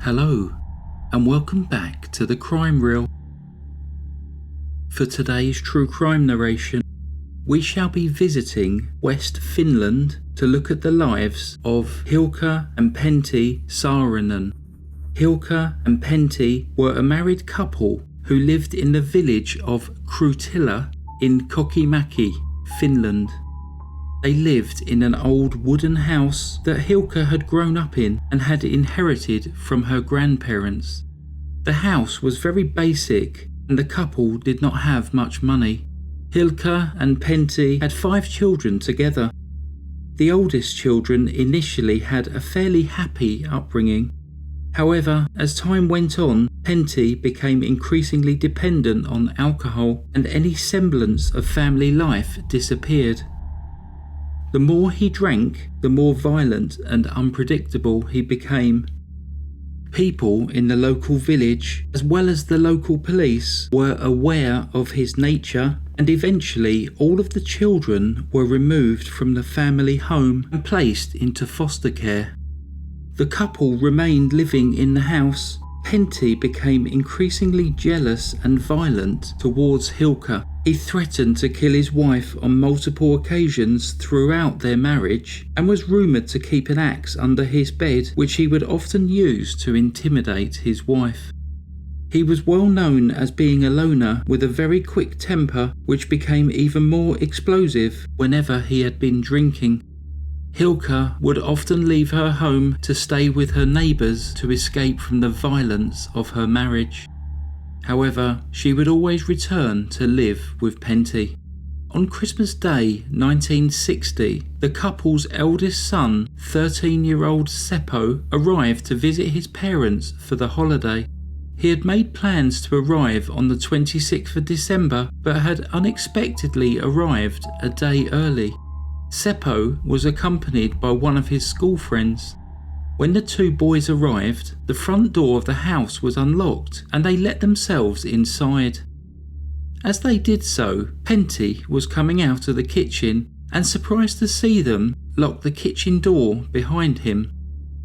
Hello, and welcome back to the Crime Reel. For today's true crime narration, we shall be visiting West Finland to look at the lives of Hilkka and Pentti Saarinen. Hilkka and Pentti were a married couple who lived in the village of Krutila in Kokemäki, Finland. They lived in an old wooden house that Hilkka had grown up in and had inherited from her grandparents. The house was very basic and the couple did not have much money. Hilkka and Pentti had 5 children together. The oldest children initially had a fairly happy upbringing. However, as time went on, Pentti became increasingly dependent on alcohol and any semblance of family life disappeared. The more he drank, the more violent and unpredictable he became. People in the local village, as well as the local police, were aware of his nature, and eventually all of the children were removed from the family home and placed into foster care. The couple remained living in the house. Pentti became increasingly jealous and violent towards Hilkka. He threatened to kill his wife on multiple occasions throughout their marriage and was rumoured to keep an axe under his bed, which he would often use to intimidate his wife. He was well known as being a loner with a very quick temper, which became even more explosive whenever he had been drinking. Hilkka would often leave her home to stay with her neighbours to escape from the violence of her marriage. However, she would always return to live with Pentti. On Christmas Day 1960, the couple's eldest son, 13-year-old Seppo, arrived to visit his parents for the holiday. He had made plans to arrive on the 26th of December, but had unexpectedly arrived a day early. Seppo was accompanied by one of his school friends. When the 2 boys arrived, the front door of the house was unlocked and they let themselves inside. As they did so, Pentti was coming out of the kitchen and, surprised to see them, locked the kitchen door behind him.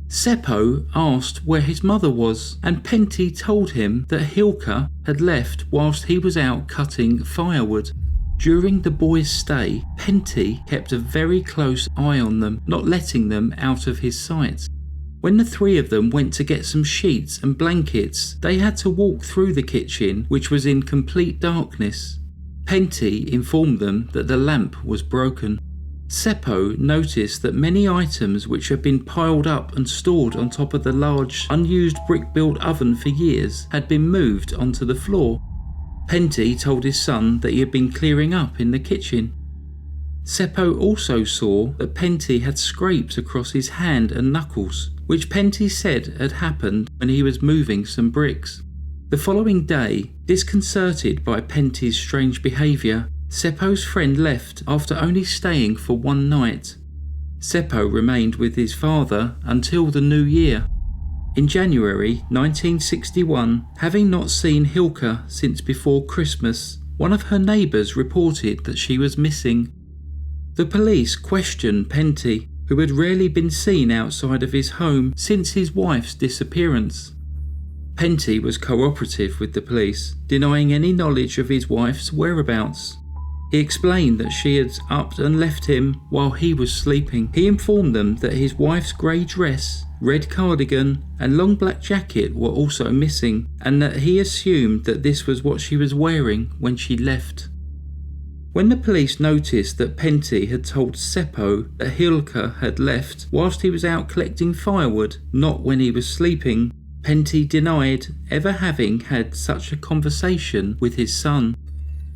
Seppo asked where his mother was, and Pentti told him that Hilkka had left whilst he was out cutting firewood. During the boys' stay, Pentti kept a very close eye on them, not letting them out of his sight. When the 3 of them went to get some sheets and blankets, they had to walk through the kitchen, which was in complete darkness. Pentti informed them that the lamp was broken. Seppo noticed that many items which had been piled up and stored on top of the large, unused brick-built oven for years had been moved onto the floor. Pentti told his son that he had been clearing up in the kitchen. Seppo also saw that Pentti had scrapes across his hand and knuckles, which Pentti said had happened when he was moving some bricks. The following day, disconcerted by Pentti's strange behaviour, Seppo's friend left after only staying for 1 night. Seppo remained with his father until the new year. In January 1961, having not seen Hilkka since before Christmas, one of her neighbours reported that she was missing. The police questioned Pentti, who had rarely been seen outside of his home since his wife's disappearance. Pentti was cooperative with the police, denying any knowledge of his wife's whereabouts. He explained that she had upped and left him while he was sleeping. He informed them that his wife's grey dress, red cardigan and long black jacket were also missing, and that he assumed that this was what she was wearing when she left. When the police noticed that Pentti had told Seppo that Hilkka had left whilst he was out collecting firewood, not when he was sleeping, Pentti denied ever having had such a conversation with his son.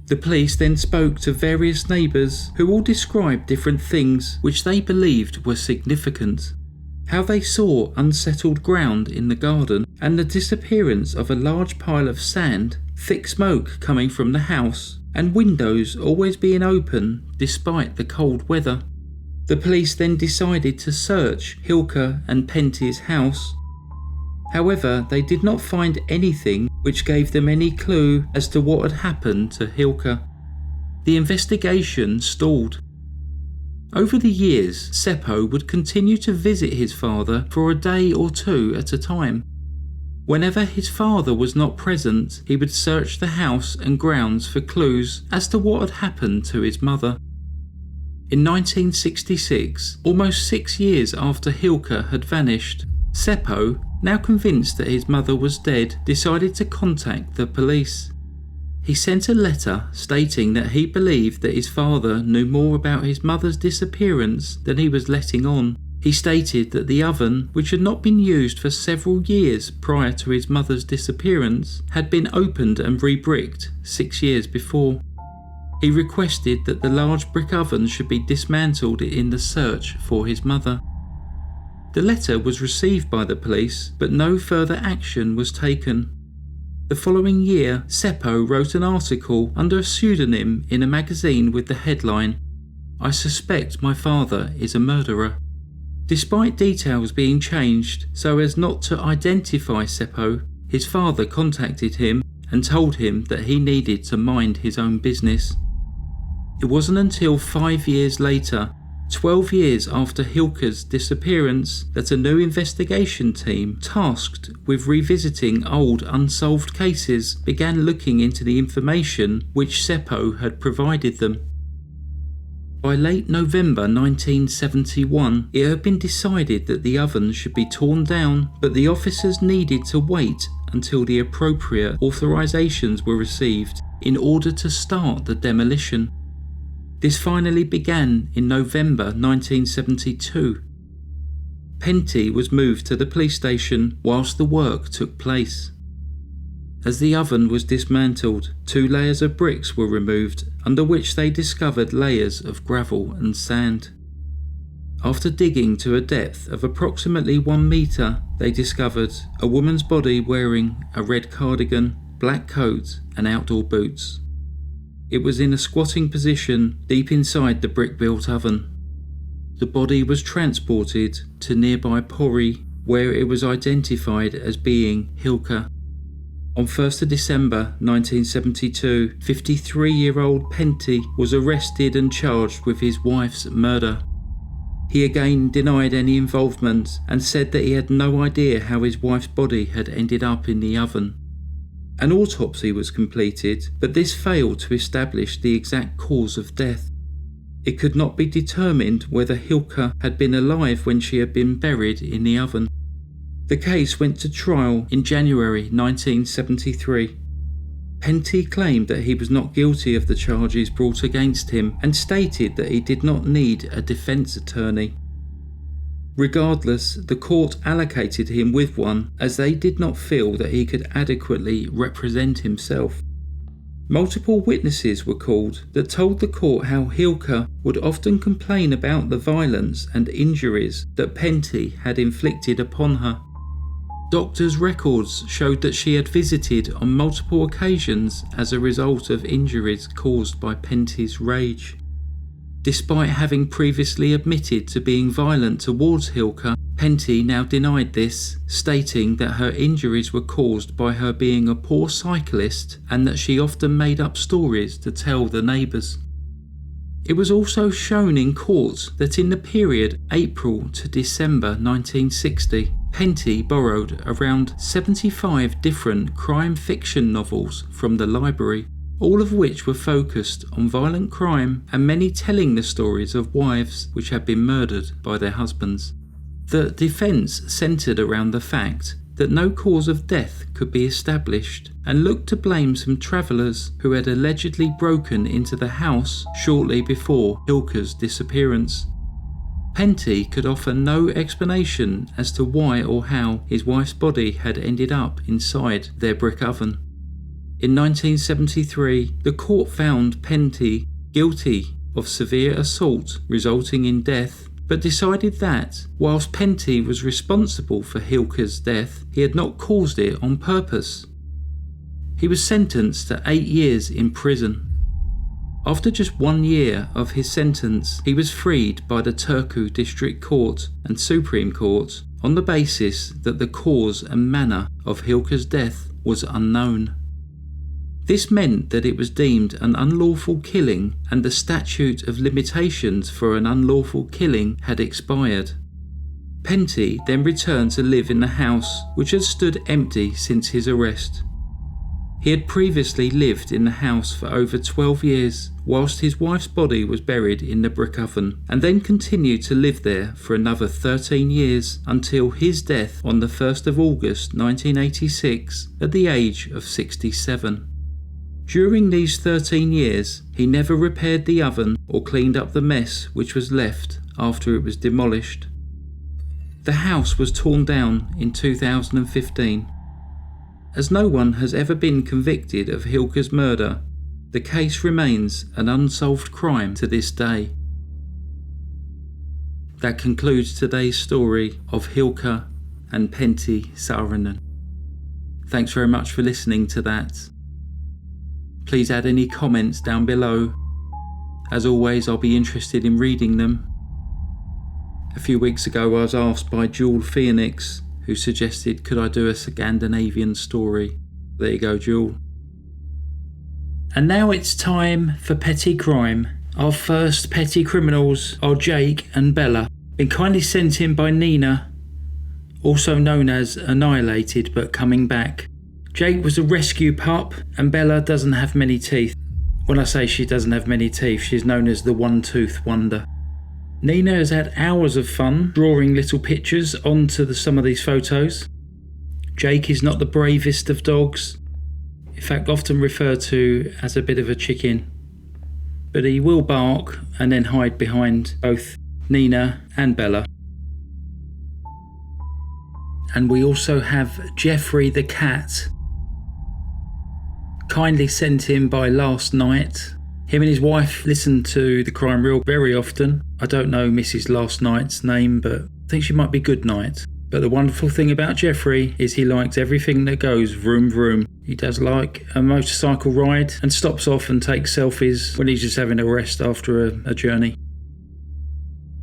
The police then spoke to various neighbours who all described different things which they believed were significant. How they saw unsettled ground in the garden and the disappearance of a large pile of sand, thick smoke coming from the house, and windows always being open despite the cold weather. The police then decided to search Hilkka and Pentti's house. However, they did not find anything which gave them any clue as to what had happened to Hilkka. The investigation stalled. Over the years, Seppo would continue to visit his father for a day or 2 at a time. Whenever his father was not present, he would search the house and grounds for clues as to what had happened to his mother. In 1966, almost 6 years after Hilkka had vanished, Seppo, now convinced that his mother was dead, decided to contact the police. He sent a letter stating that he believed that his father knew more about his mother's disappearance than he was letting on. He stated that the oven, which had not been used for several years prior to his mother's disappearance, had been opened and re-bricked 6 years before. He requested that the large brick oven should be dismantled in the search for his mother. The letter was received by the police, but no further action was taken. The following year, Seppo wrote an article under a pseudonym in a magazine with the headline, "I suspect my father is a murderer." Despite details being changed so as not to identify Seppo, his father contacted him and told him that he needed to mind his own business. It wasn't until 5 years later, 12 years after Hilkka's disappearance, that a new investigation team tasked with revisiting old unsolved cases began looking into the information which Seppo had provided them. By late November 1971, it had been decided that the oven should be torn down, but the officers needed to wait until the appropriate authorizations were received in order to start the demolition. This finally began in November 1972. Pentti was moved to the police station whilst the work took place. As the oven was dismantled, 2 layers of bricks were removed, under which they discovered layers of gravel and sand. After digging to a depth of approximately 1 metre, they discovered a woman's body wearing a red cardigan, black coat and outdoor boots. It was in a squatting position deep inside the brick-built oven. The body was transported to nearby Pori, where it was identified as being Hilkka. On 1st of December 1972, 53-year-old Pentti was arrested and charged with his wife's murder. He again denied any involvement and said that he had no idea how his wife's body had ended up in the oven. An autopsy was completed, but this failed to establish the exact cause of death. It could not be determined whether Hilkka had been alive when she had been buried in the oven. The case went to trial in January 1973. Pentti claimed that he was not guilty of the charges brought against him and stated that he did not need a defence attorney. Regardless, the court allocated him with one as they did not feel that he could adequately represent himself. Multiple witnesses were called that told the court how Hilkka would often complain about the violence and injuries that Pentti had inflicted upon her. Doctors' records showed that she had visited on multiple occasions as a result of injuries caused by Pentti's rage. Despite having previously admitted to being violent towards Hilkka, Pentti now denied this, stating that her injuries were caused by her being a poor cyclist and that she often made up stories to tell the neighbours. It was also shown in court that in the period April to December 1960, Pentti borrowed around 75 different crime fiction novels from the library, all of which were focused on violent crime and many telling the stories of wives which had been murdered by their husbands. The defence centred around the fact that no cause of death could be established and looked to blame some travellers who had allegedly broken into the house shortly before Hilkka's disappearance. Pentti could offer no explanation as to why or how his wife's body had ended up inside their brick oven. In 1973, the court found Pentti guilty of severe assault resulting in death, but decided that, whilst Pentti was responsible for Hilkka's death, he had not caused it on purpose. He was sentenced to 8 years in prison. After just 1 year of his sentence, he was freed by the Turku District Court and Supreme Court on the basis that the cause and manner of Hilkka's death was unknown. This meant that it was deemed an unlawful killing and the statute of limitations for an unlawful killing had expired. Pentti then returned to live in the house which had stood empty since his arrest. He had previously lived in the house for over 12 years whilst his wife's body was buried in the brick oven, and then continued to live there for another 13 years until his death on the 1st of August 1986 at the age of 67. During these 13 years, he never repaired the oven or cleaned up the mess which was left after it was demolished. The house was torn down in 2015. As no one has ever been convicted of Hilkka's murder, the case remains an unsolved crime to this day. That concludes today's story of Hilkka and Pentti Saarinen. Thanks very much for listening to that. Please add any comments down below. As always, I'll be interested in reading them. A few weeks ago I was asked by Jewel Phoenix, who suggested could I do a Scandinavian story. There you go, Jewel. And now it's time for Petty Crime. Our first petty criminals are Jake and Bella. Been kindly sent in by Nina, also known as Annihilated but coming back. Jake was a rescue pup and Bella doesn't have many teeth. When I say she doesn't have many teeth, she's known as the one-tooth wonder. Nina has had hours of fun drawing little pictures onto some of these photos. Jake is not the bravest of dogs, in fact often referred to as a bit of a chicken, but he will bark and then hide behind both Nina and Bella. And we also have Jeffrey the cat, kindly sent in by Last Night. Him and his wife listen to the Crime Reel very often. I don't know Mrs. Last Night's name, but I think she might be Good Night. But the wonderful thing about Jeffrey is he likes everything that goes vroom vroom. He does like a motorcycle ride and stops off and takes selfies when he's just having a rest after a journey.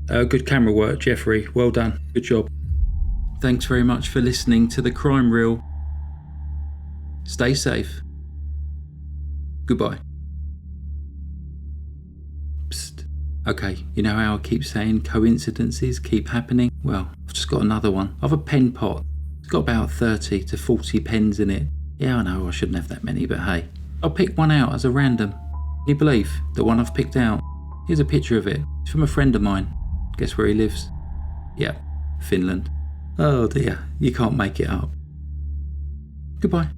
Good camera work, Jeffrey. Well done. Good job. Thanks very much for listening to the Crime Reel. Stay safe. Goodbye. Psst. Okay, you know how I keep saying coincidences keep happening? Well, I've just got another one. I have a pen pot. It's got about 30 to 40 pens in it. Yeah, I know I shouldn't have that many, but hey. I'll pick one out as a random. Can you believe the one I've picked out? Here's a picture of it. It's from a friend of mine. Guess where he lives? Yeah, Finland. Oh dear, you can't make it up. Goodbye.